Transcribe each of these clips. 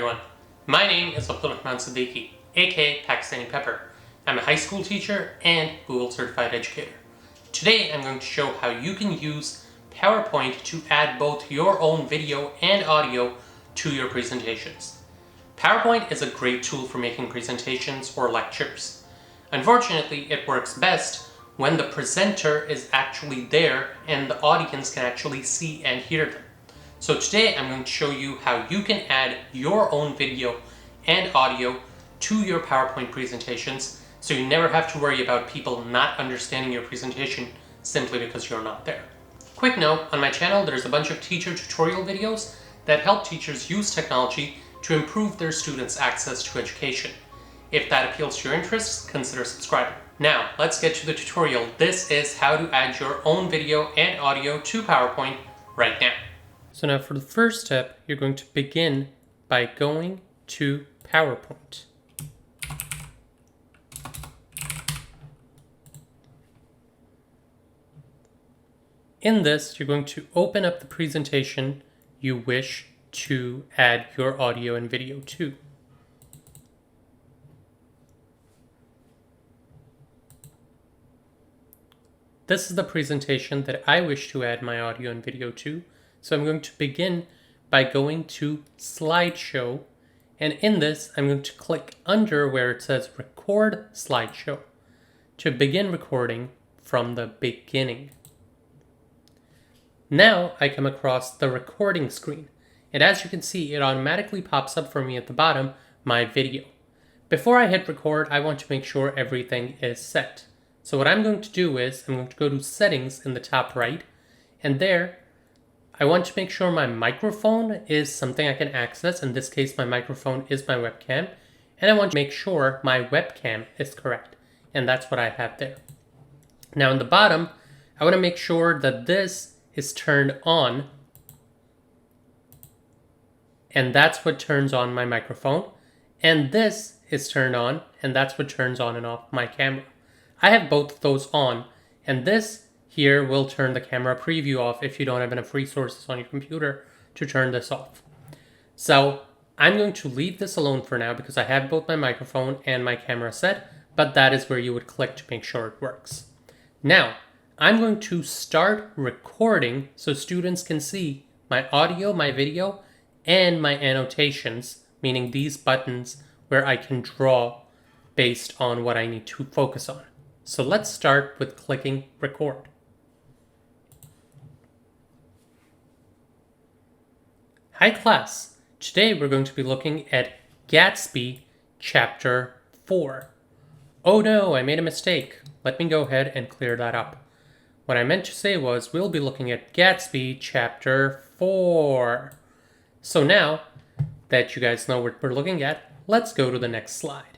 everyone. My name is Abdul Rahman Siddiqui, aka Pakistani Pepper. I'm a high school teacher and Google certified educator. Today I'm going to show how you can use PowerPoint to add both your own video and audio to your presentations. PowerPoint is a great tool for making presentations or lectures. Unfortunately, it works best when the presenter is actually there and the audience can actually see and hear them. So today I'm going to show you how you can add your own video and audio to your PowerPoint presentations so you never have to worry about people not understanding your presentation simply because you're not there. Quick note, on my channel there's a bunch of teacher tutorial videos that help teachers use technology to improve their students' access to education. If that appeals to your interests, consider subscribing. Now, let's get to the tutorial. This is how to add your own video and audio to PowerPoint right now. So now for the first step, you're going to begin by going to PowerPoint. In this, you're going to open up the presentation you wish to add your audio and video to. This is the presentation that I wish to add my audio and video to. So I'm going to begin by going to Slideshow, and in this I'm going to click under where it says Record Slideshow to begin recording from the beginning. Now I come across the recording screen, and as you can see, it automatically pops up for me at the bottom, my video. Before I hit record, I want to make sure everything is set. So what I'm going to do is I'm going to go to Settings in the top right, and there I want to make sure my microphone is something I can access. In this case, my microphone is my webcam. And I want to make sure my webcam is correct. And that's what I have there. Now in the bottom, I want to make sure that this is turned on. And that's what turns on my microphone. And this is turned on. And that's what turns on and off my camera. I have both of those on. And this here will turn the camera preview off if you don't have enough resources on your computer to turn this off. So I'm going to leave this alone for now because I have both my microphone and my camera set, but that is where you would click to make sure it works. Now, I'm going to start recording so students can see my audio, my video, and my annotations, meaning these buttons where I can draw based on what I need to focus on. So let's start with clicking record. Hi class, today we're going to be looking at Gatsby chapter 4. Oh no, I made a mistake. Let me go ahead and clear that up. What I meant to say was we'll be looking at Gatsby chapter 4. So now that you guys know what we're looking at, let's go to the next slide.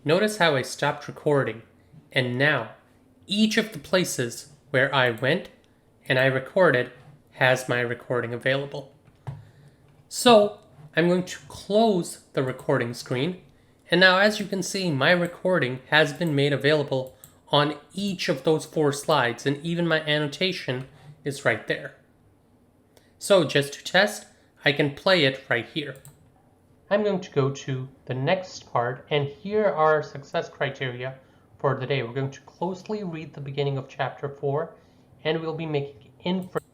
Notice how I stopped recording, and now each of the places where I went and I recorded has my recording available. So I'm going to close the recording screen, and now as you can see, my recording has been made available on each of those 4 slides, and even my annotation is right there. So just to test, I can play it right here. I'm going to go to the next part, and here are our success criteria for the day. We're going to closely read the beginning of chapter 4, and we'll be making inference.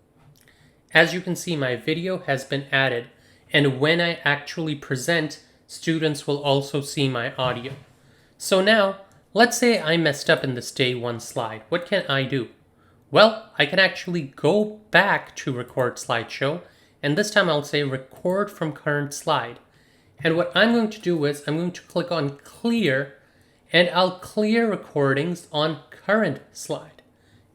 As you can see, my video has been added, and when I actually present, students will also see my audio. So now, let's say I messed up in this day 1 slide. What can I do? Well, I can actually go back to record slideshow, and this time I'll say record from current slide. And what I'm going to do is I'm going to click on clear, and I'll clear recordings on current slide.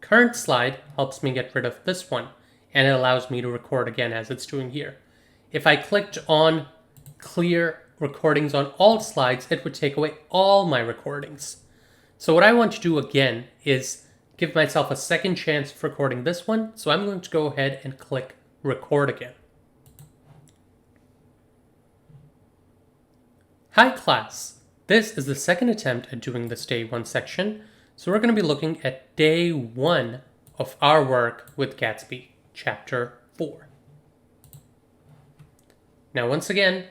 Current slide helps me get rid of this one, and it allows me to record again as it's doing here. If I clicked on clear recordings on all slides, it would take away all my recordings. So what I want to do again is give myself a second chance of recording this one. So I'm going to go ahead and click record again. Hi class, this is the second attempt at doing this day 1 section, So we're going to be looking at day 1 of our work with Gatsby, chapter 4. Now once again,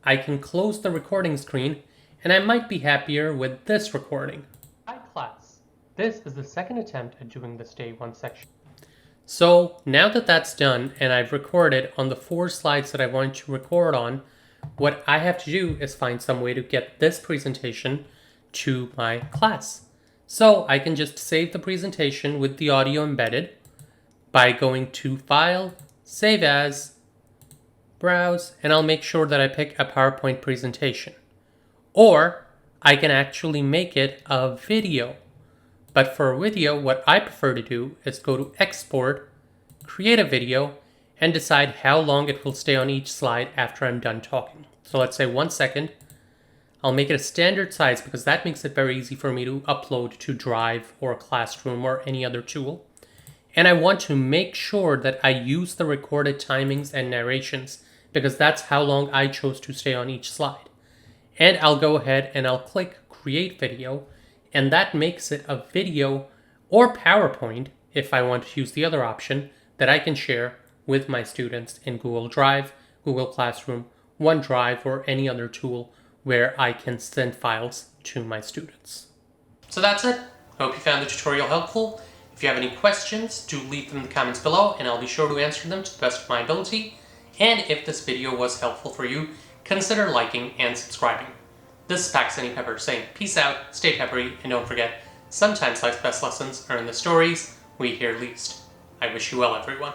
I can close the recording screen and I might be happier with this recording. Hi class, this is the second attempt at doing this day 1 section. So now that that's done and I've recorded on the 4 slides that I want to record on, what I have to do is find some way to get this presentation to my class. So I can just save the presentation with the audio embedded by going to File, Save As, Browse, and I'll make sure that I pick a PowerPoint presentation. Or I can actually make it a video. But for a video, what I prefer to do is go to Export, create a video, and decide how long it will stay on each slide after I'm done talking. So let's say 1 second. I'll make it a standard size because that makes it very easy for me to upload to Drive or Classroom or any other tool. And I want to make sure that I use the recorded timings and narrations because that's how long I chose to stay on each slide. And I'll go ahead and I'll click Create Video, and that makes it a video or PowerPoint, if I want to use the other option, that I can share with my students in Google Drive, Google Classroom, OneDrive, or any other tool where I can send files to my students. So that's it. I hope you found the tutorial helpful. If you have any questions, do leave them in the comments below and I'll be sure to answer them to the best of my ability. And if this video was helpful for you, consider liking and subscribing. This is Paxton Pepper saying peace out, stay peppery, and don't forget, sometimes life's best lessons are in the stories we hear least. I wish you well, everyone.